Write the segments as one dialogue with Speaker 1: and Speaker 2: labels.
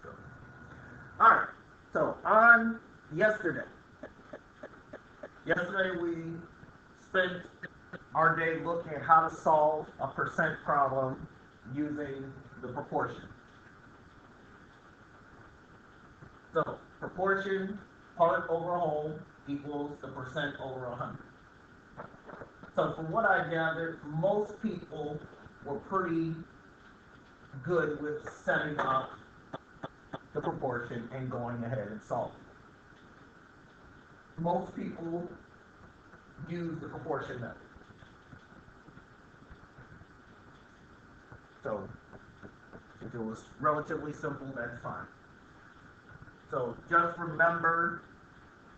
Speaker 1: go. Alright, so on yesterday, we spent our day looking at how to solve a percent problem using the proportion. So, proportion, part over whole, equals the percent over 100. So from what I gathered, most people were pretty good with setting up the proportion and going ahead and solving. Most people use the proportion method. So if it was relatively simple, that's fine. So just remember,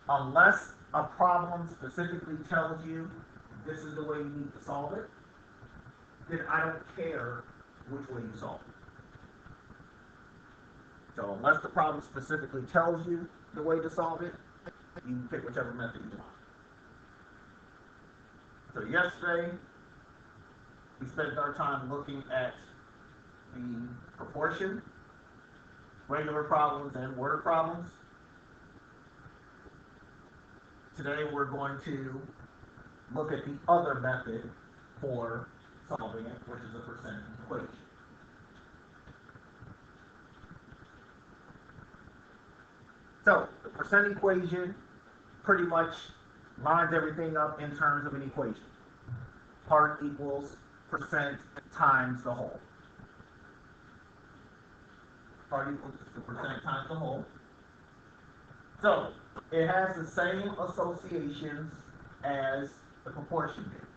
Speaker 1: unless a problem specifically tells you this is the way you need to solve it, then I don't care which way you solve it. So unless the problem specifically tells you the way to solve it, you can pick whichever method you want. So yesterday, we spent our time looking at the proportion, regular problems, and word problems. Today we're going to look at the other method for solving it, which is a percent equation. So, the percent equation pretty much lines everything up in terms of an equation. Part equals percent times the whole. Part equals the percent times the whole. So, it has the same associations as the proportion did.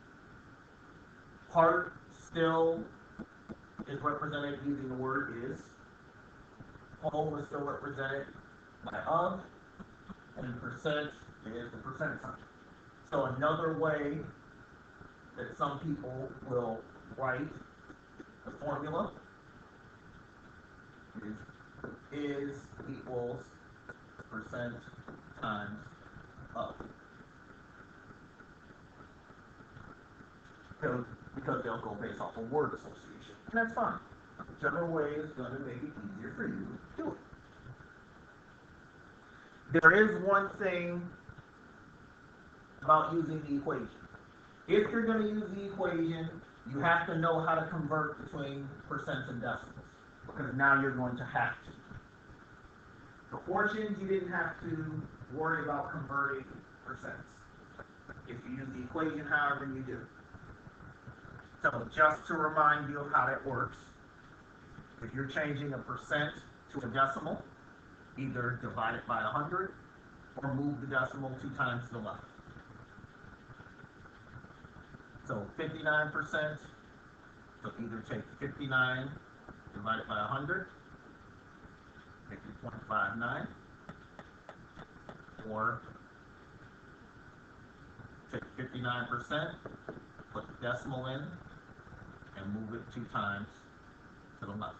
Speaker 1: Part still is represented using the word is. Whole is still represented by of, and percent is the percent sign. So another way that some people will write the formula is equals percent times of. Because they'll go based off of word association. And that's fine. Whichever way is going to make it easier for you to do it. There is one thing about using the equation. If you're going to use the equation, you have to know how to convert between percents and decimals, because now you're going to have to. Proportions, you didn't have to worry about converting percents. If you use the equation, however you do. So just to remind you of how that works, if you're changing a percent to a decimal, either divide it by 100 or move the decimal 2 times to the left. So 59%, so either take 59, divide it by 100, make it 0.59, or take 59%, put the decimal in, and move it 2 times to the left.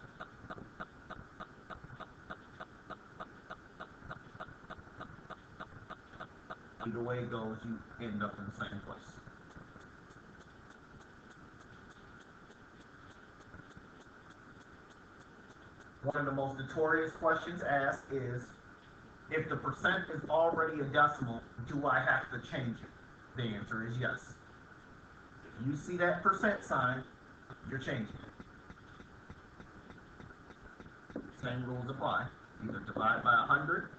Speaker 1: Either way it goes, you end up in the same place. One of the most notorious questions asked is, if the percent is already a decimal, do I have to change it? The answer is yes. If you see that percent sign, you're changing it. Same rules apply. Either divide by 100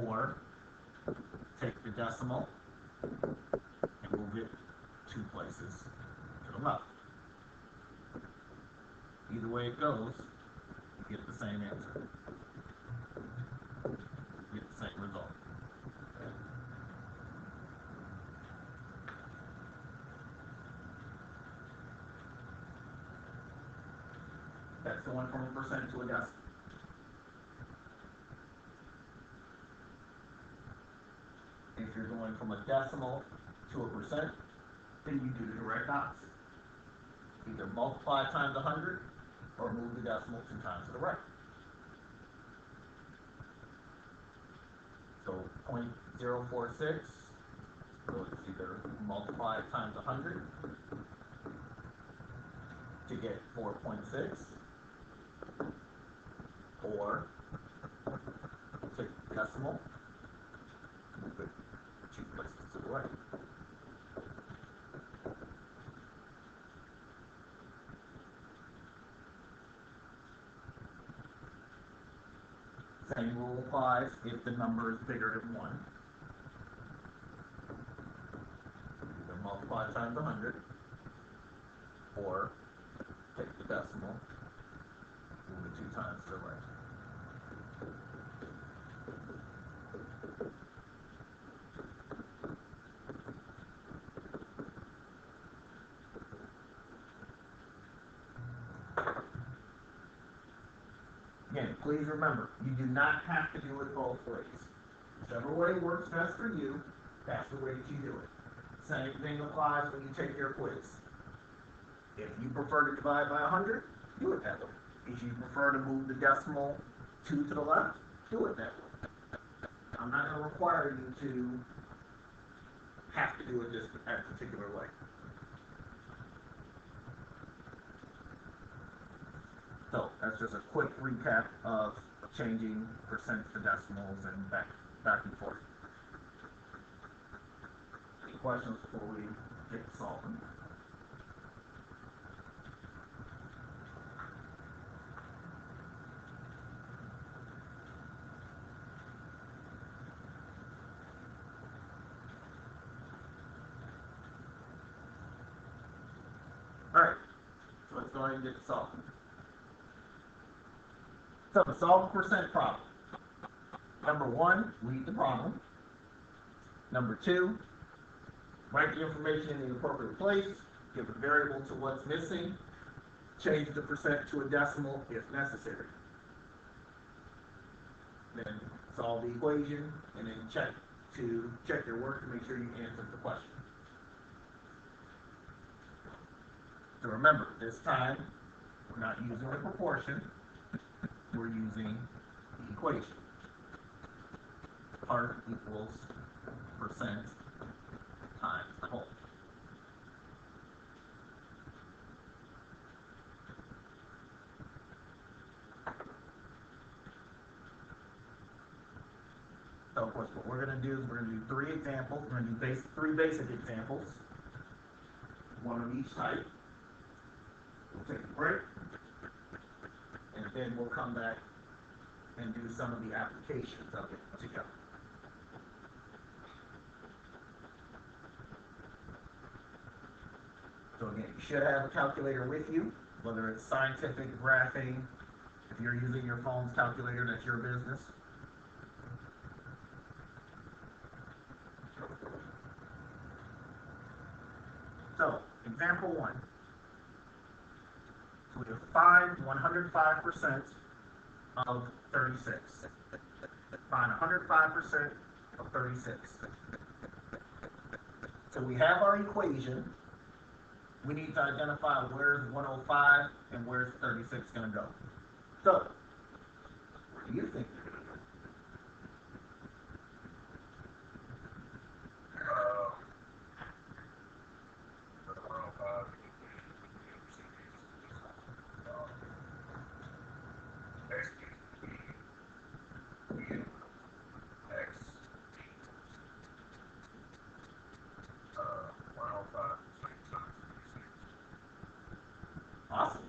Speaker 1: or take the decimal and move it 2 places to the left. Either way it goes, you get the same answer. You get the same result. That's going from a percent to a decimal. If you're going from a decimal to a percent, then you do the direct opposite. Either multiply times 100 or move the decimal 2 times to the right. So 0.046, so it's either multiply times 100 to get 4.6, decimal, move it 2 places to the right. Same rule applies if the number is bigger than 1. Either multiply times 100, or take the decimal, move it 2 times to the right. Again, please remember, you do not have to do it both ways. Whichever way works best for you, that's the way that you do it. Same thing applies when you take your quiz. If you prefer to divide by 100, do it that way. If you prefer to move the decimal 2 to the left, do it that way. I'm not going to require you to have to do it that particular way. So that's just a quick recap of changing percent to decimals and back and forth. Any questions before we get solving? All right, so let's go ahead and get to solving. So to solve a percent problem, number 1, read the problem. Number 2, write the information in the appropriate place, give a variable to what's missing, change the percent to a decimal if necessary. Then solve the equation and then check your work to make sure you answered the question. So remember, this time we're not using a proportion, we're using the equation. Part equals percent times the whole. So of course what we're going to do is we're going to do 3 examples. We're going to do 3 basic examples, 1 of each type. We'll take a break, and then we'll come back and do some of the applications of it together. So again, you should have a calculator with you, whether it's scientific, graphing. If you're using your phone's calculator, that's your business. So, example 1. So we have find 105% of 36. Find 105% of 36. So we have our equation. We need to identify where's 105 and where's 36 going to go. So, where do you think they're going to go? Awesome.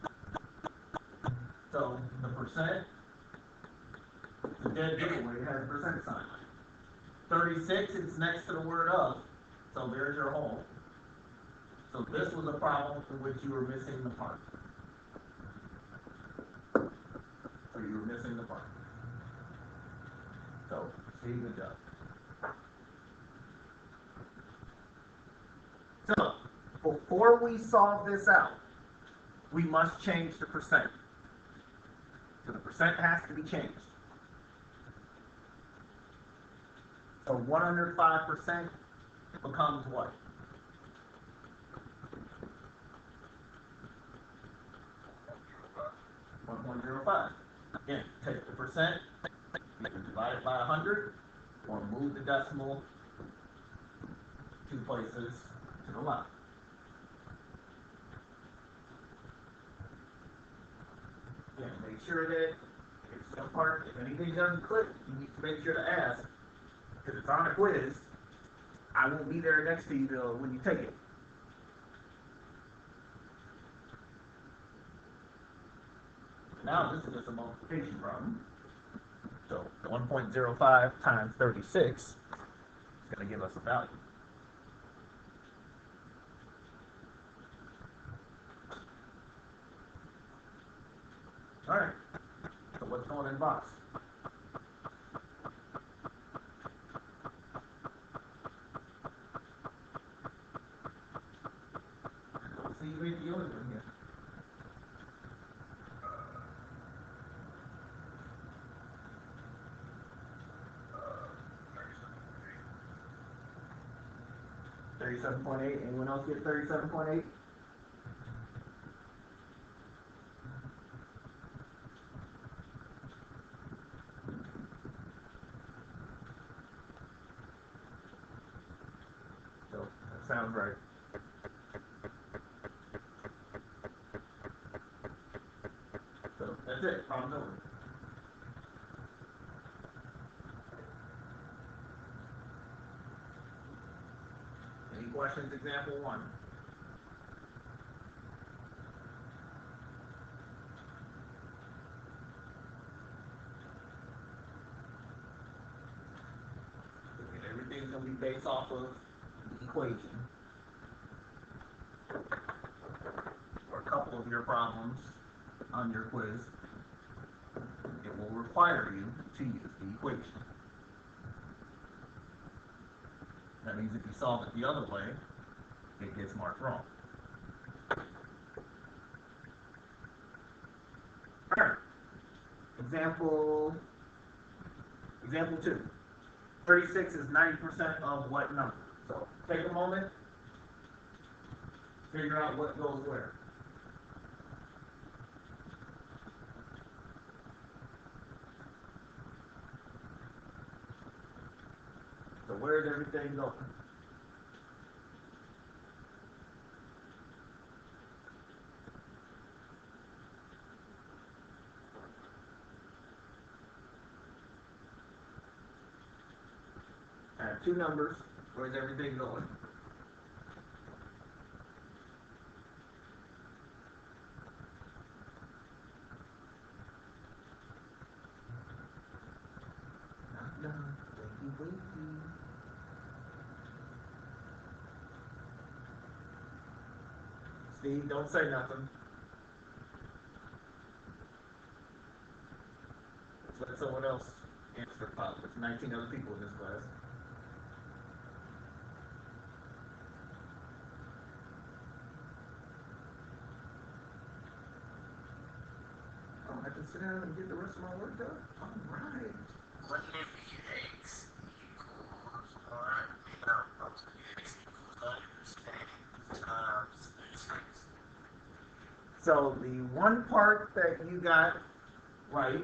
Speaker 1: So the percent, the dead giveaway has a percent sign. 36 is next to the word of, so there's your whole. So this was a problem in which you were missing the part. So you were missing the part. So, see, good job. So, before we solve this out, we must change the percent. So the percent has to be changed. So 105% becomes what? 1.05. Again, take the percent, either divide it by 100, or move the decimal 2 places to the left. Again, make sure that It's some part, if anything doesn't click, you need to make sure to ask, because it's on a quiz. I won't be there next to you when you take it. Now this is just a multiplication problem. So 1.05 times 36 is going to give us a value. Alright, so what's going in the box? See, you made the only one here. $37.8. Anyone else get 37.8? So that sounds right. So that's it. Problem's over. Any questions? Example 1. Okay, everything's going to be based off of the equation. For a couple of your problems on your quiz, it will require you to use the equation. That means if you solve it the other way, it gets marked wrong. Alright. Example 2. 36 is 90% of what number? So take a moment, figure out what goes where. So where is everything going? I have 2 numbers. Where's everything going? Knock, knock, wakey, wakey. Steve, don't say nothing. Let's let someone else answer the problem. There's 19 other people in this class. I have to sit down and get the rest of my work done. All right. What if x equals 1 x equals 90% times 36? So the one part that you got right,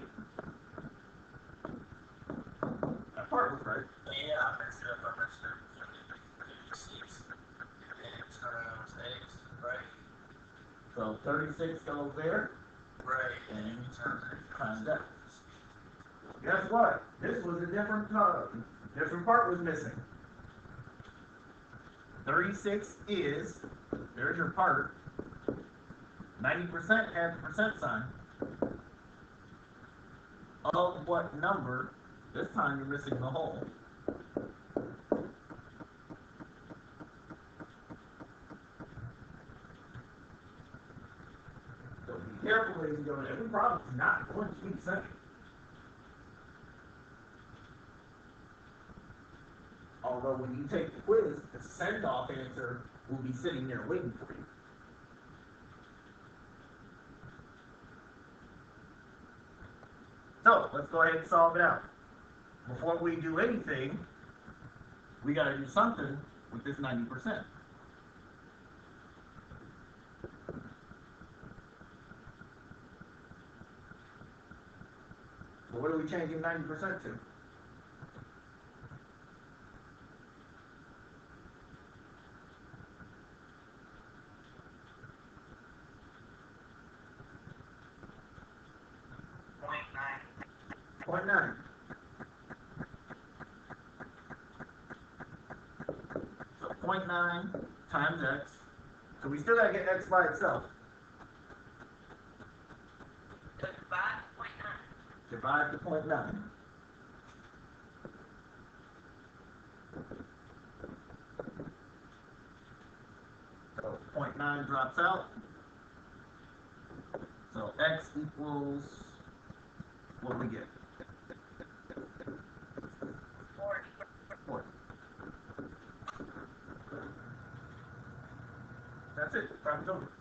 Speaker 1: that part was right. Yeah, I messed it up. 36 times x, right? So 36 goes there. Right. And times that. Guess what? This was a different part was missing. 36 is, there's your part. 90% has the percent sign. Of what number? This time you're missing the whole. So be careful, ladies and gentlemen. Every problem is not going to be the same. Although when you take the quiz, the send-off answer will be sitting there waiting for you. So let's go ahead and solve it out. Before we do anything, we got to do something with this 90%. So what are we changing 90% to? 0.9. So 0.9 times x. So we still gotta get x by itself. Divide the 0.9. So 0.9 drops out. So x equals, what do we get? 40. That's it. Problem's over.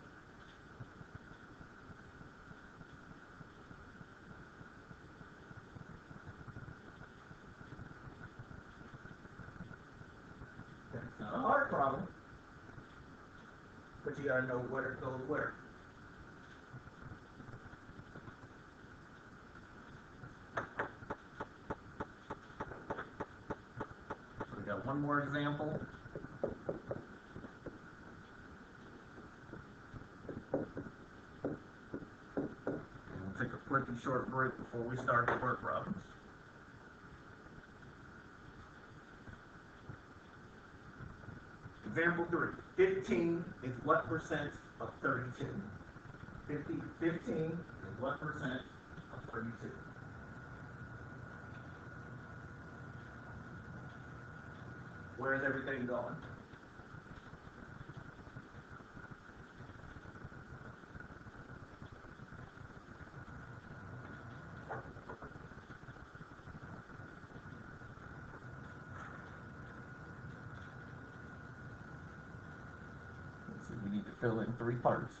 Speaker 1: It's not a hard problem, but you gotta know where it goes where. So we got one more example. And we'll take a quick and short break before we start the word problems. Example 3. 15 is what percent of 32? 15 is what percent of 32? Where is everything going? Let's see, we need to fill in 3 parts.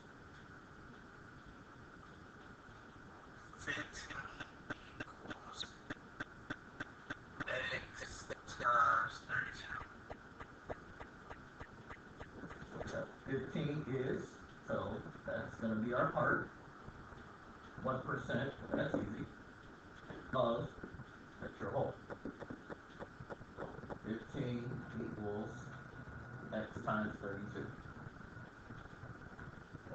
Speaker 1: So 15 is, so that's going to be our part. What percent, that's easy, of, that's your whole. 15 equals x times 32.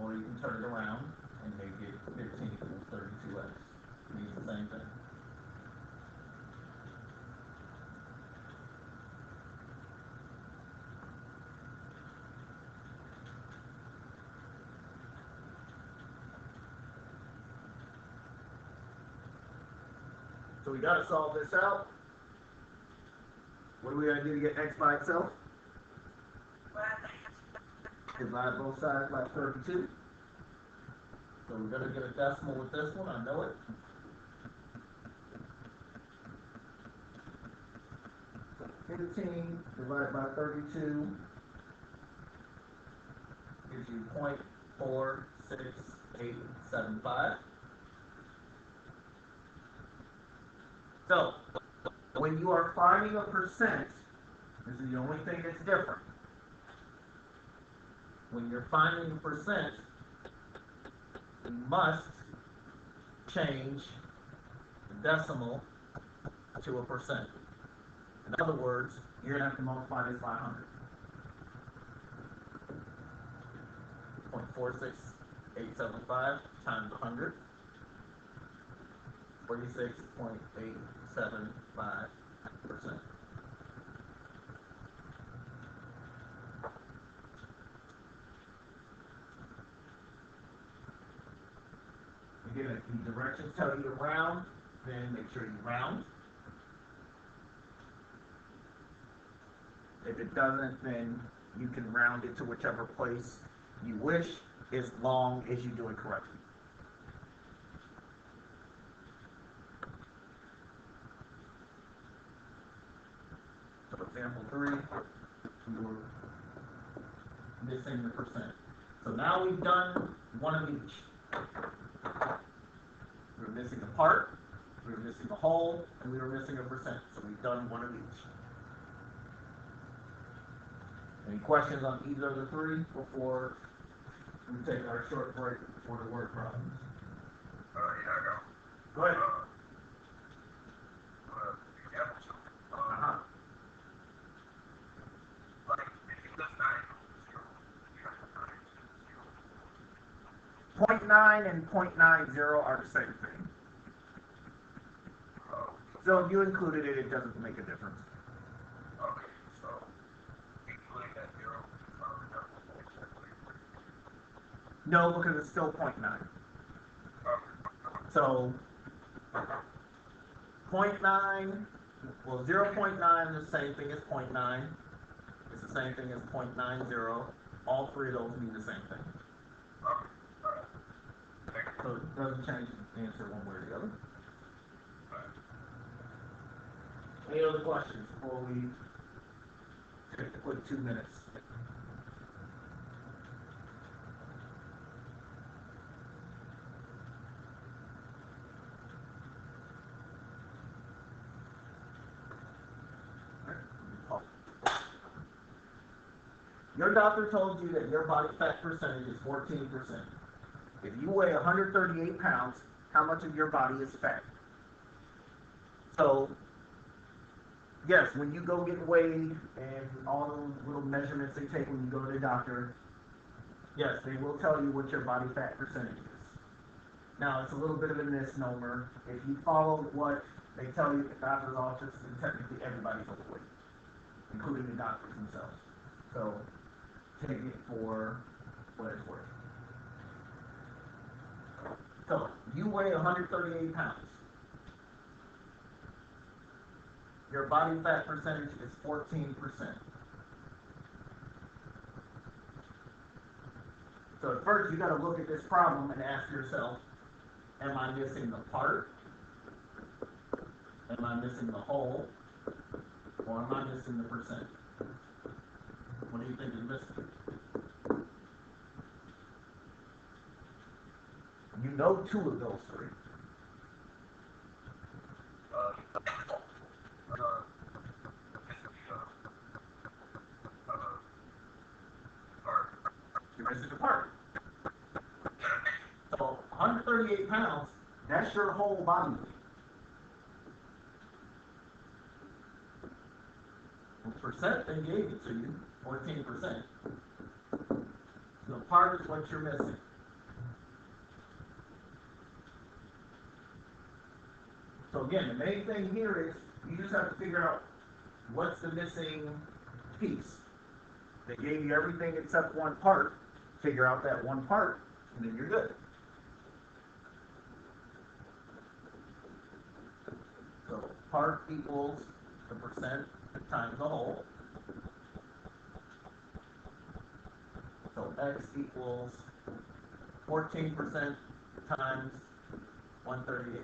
Speaker 1: Or you can turn it around and make it 15 equals 32x. It means the same thing. So we got to solve this out. What do we got to do to get x by itself? Divide both sides by 32. So we're going to get a decimal with this one, I know it. So 15 divided by 32 gives you 0.46875. So, when you are finding a percent, this is the only thing that's different. When you're finding a percent, you must change the decimal to a percent. In other words, you're going to have to multiply this by 100. 0.46875 times 100. 46.875%. Again, if the directions tell you to round, then make sure you round. If it doesn't, then you can round it to whichever place you wish, as long as you do it correctly. So example 3, we were missing the percent. So now we've done one of each. We were missing a part, we were missing a whole, and we were missing a percent. So we've done one of each. Any questions on either of the 3 before we take our short break for the word problems?
Speaker 2: Yeah,
Speaker 1: Go ahead.
Speaker 2: uh, like, if you left
Speaker 1: 0.9 and 0.90 are the same thing. So if you included it, it doesn't make a difference.
Speaker 2: Okay, so including that zero,
Speaker 1: No, because it's still 0.9. So 0.9, well, 0.9 is the same thing as 0.9. It's the same thing as 0.90. All three of those mean the same thing. So it doesn't change the answer one way or the other. Any other questions before we take a quick 2 minutes? Your doctor told you that your body fat percentage is 14%. If you weigh 138 pounds, how much of your body is fat? So, yes, when you go get weighed and all those little measurements they take when you go to the doctor, yes, they will tell you what your body fat percentage is. Now, it's a little bit of a misnomer. If you follow what they tell you at the doctor's office, then technically everybody's overweight, including the doctors themselves. So, take it for what it's worth. So, you weigh 138 pounds. Your body fat percentage is 14%. So at first, you got to look at this problem and ask yourself, am I missing the part? Am I missing the whole? Or am I missing the percent? What do you think is missing? You know two of those three. You're missing the part. So 138 pounds, that's your whole body weight. The percent they gave it to you, 14%. The part is what you're missing. So again, the main thing here is you just have to figure out what's the missing piece. They gave you everything except one part. Figure out that one part, and then you're good. So part equals the percent times the whole. So x equals 14% times 138.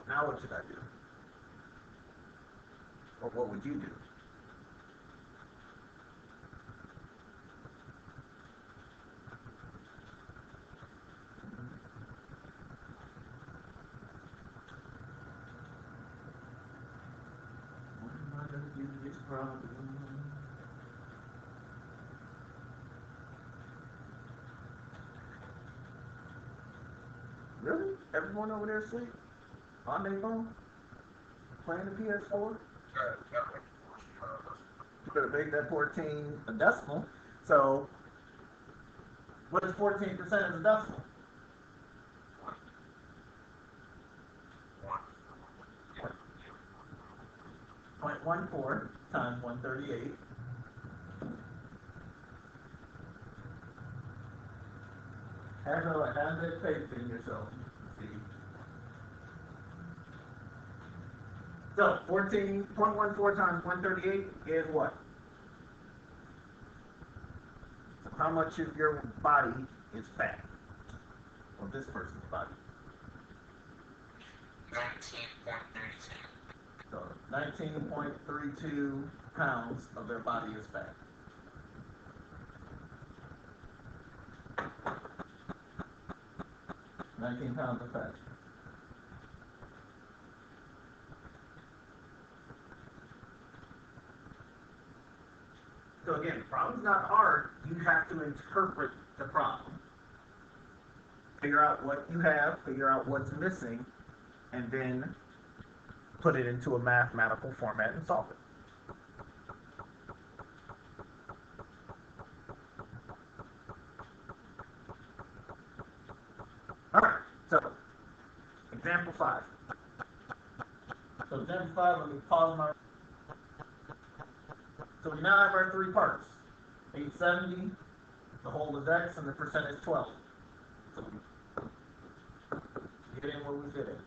Speaker 1: Now, what should I do? Or what would you do? What am I going to do with this problem? Really? Everyone over there asleep? On their phone? Playing the PS4? You better make that 14 a decimal. So, what is 14% as a decimal? 0.14 times 138. Have that faith in yourself, Steve. So 14.14 times 138 is what? So how much of your body is fat? Of this person's body?
Speaker 2: 19.32.
Speaker 1: So 19.32 pounds of their body is fat. £19 of fat. So again, the problem's not hard. You have to interpret the problem. Figure out what you have, figure out what's missing, and then put it into a mathematical format and solve it. Alright, so example 5. So example 5, let me pause my. So we now have our 3 parts. 870, the whole is x, and the percent is 12. So we get in where we fit in.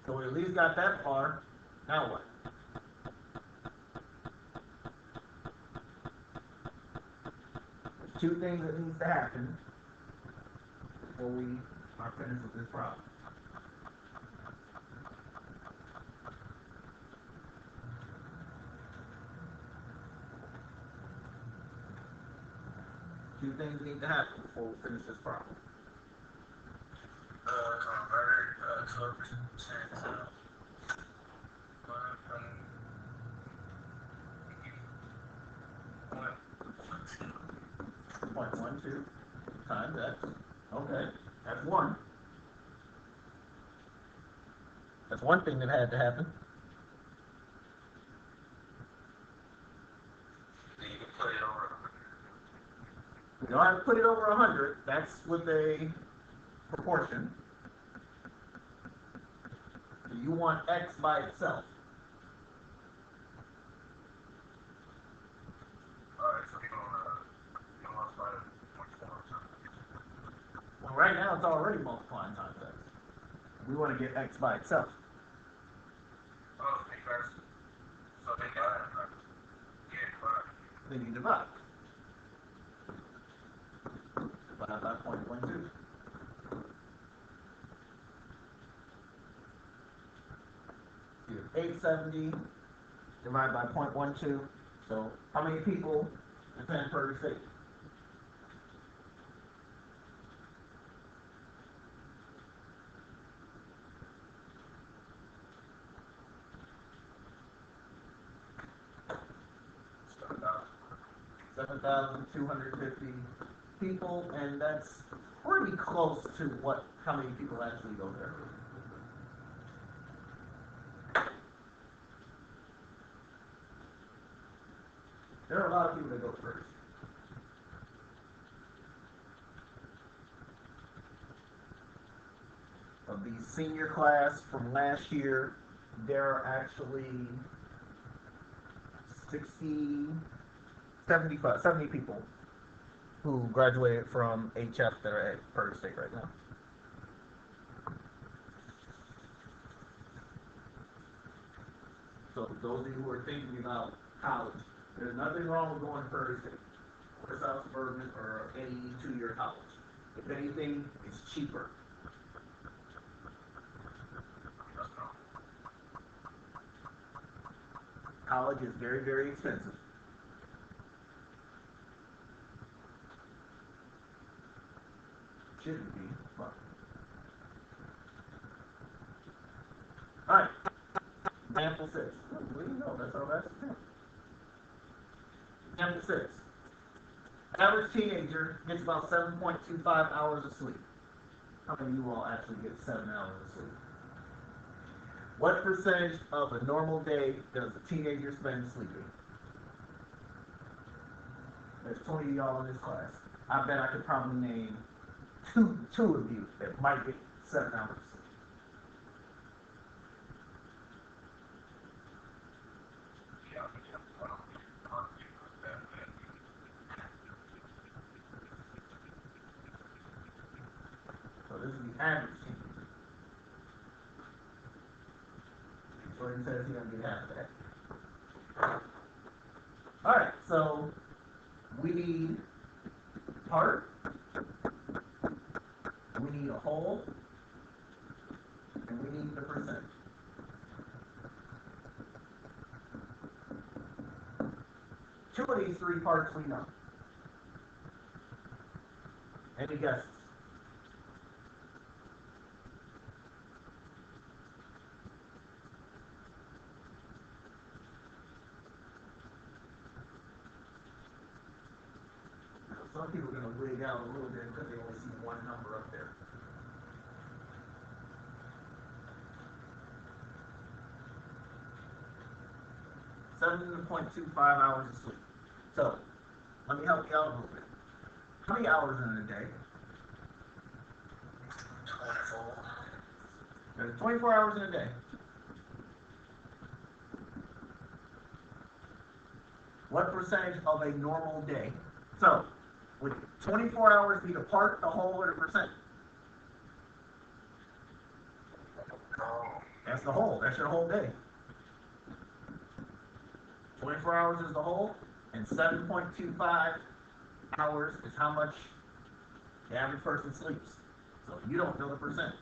Speaker 1: So we at least got that far. Now what? There's 2 things that needs to happen before we are finished with this problem. Two things need to happen before we finish this problem.
Speaker 2: Convert 12% to
Speaker 1: 0.12 times x. Okay, that's one. That's one thing that had to happen.
Speaker 2: you can put it over.
Speaker 1: You don't have to put it over 100. That's with a proportion. You want x by itself.
Speaker 2: Alright, so you don't multiply it 0.4 times.
Speaker 1: Well, right now it's already multiplying times x. We want to get x by itself.
Speaker 2: Oh, because so they got it. Yeah, but
Speaker 1: Then you divide. Divide by 0.12. You have 870 divided by 0.12. So how many people attend per state?
Speaker 2: start out.
Speaker 1: 7,250 people, and that's pretty close to how many people actually go there. There are a lot of people that go first. Of the senior class from last year, there are actually 60, 75, 70 people who graduated from HF that are at Purdue State right now. So those of you who are thinking about college, there's nothing wrong with going to Purdue State or South Suburban or any 2-year college. If anything, it's cheaper. College is very, very expensive. Shouldn't be, but. Alright. Example 6. Well, you know, that's our last example. Example 6. Average teenager gets about 7.25 hours of sleep. How many of you all actually get 7 hours of sleep? What percentage of a normal day does a teenager spend sleeping? There's 20 of y'all in this class. I bet I could probably name two of you that might get 7 hours of sleep. So this is the average teenager. Jordan says he's going to get half of that. Alright, so we need part, we need a whole, and we need the percent. Two of these 3 parts we know. Any guesses? Some people are going to wig out a little bit because they only see one number up there. .25 hours of sleep. So, let me help you out a little bit. How many hours in a day?
Speaker 2: 24.
Speaker 1: There's 24 hours in a day. What percentage of a normal day? So, would 24 hours be the part, the whole, or the percent?
Speaker 2: Oh.
Speaker 1: That's the whole. That's your whole day. 24 hours is the whole, and 7.25 hours is how much the average person sleeps. So you don't know the percent.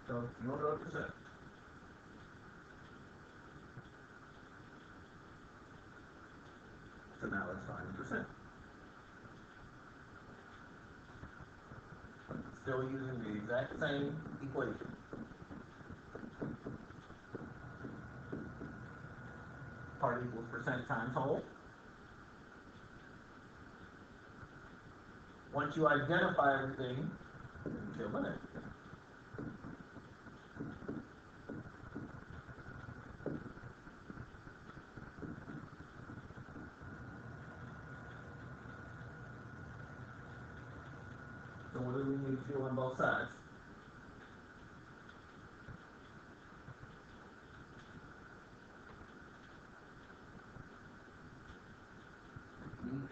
Speaker 1: So you don't know the percent. So now let's find the percent. Still using the exact same equation. Part equals percent times whole. Once you identify everything, you fill in it. So what do we need to fill in both sides?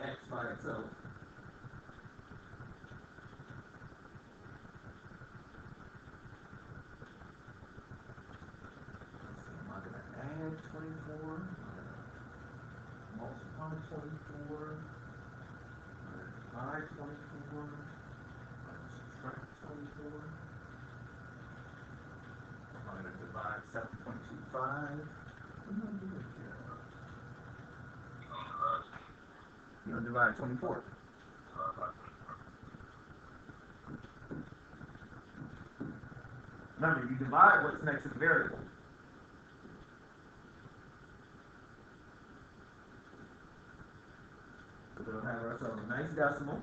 Speaker 1: X by itself. I'm going to add 24, multiply 24, divide 24, subtract 24. I'm going to divide 7.25. You're going to divide 24. Remember, you divide what's next to the variable. So we'll have ourselves a nice decimal,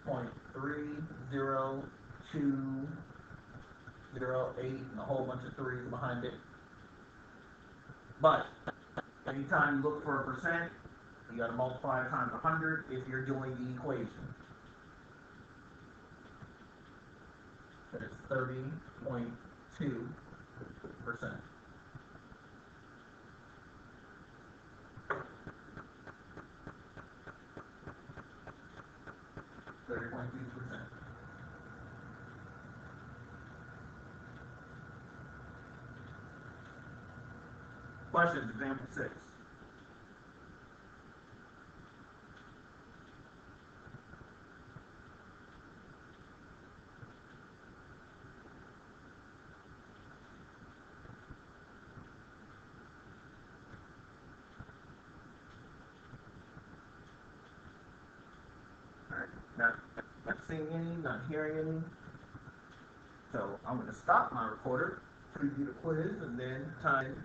Speaker 1: 0.30208, and a whole bunch of threes behind it. But anytime you look for a percent, you got to multiply it times 100 if you're doing the equation. That's 30.2%. Questions, example 6. Alright, not seeing any, not hearing any. So I'm going to stop my recorder, preview the quiz, and then time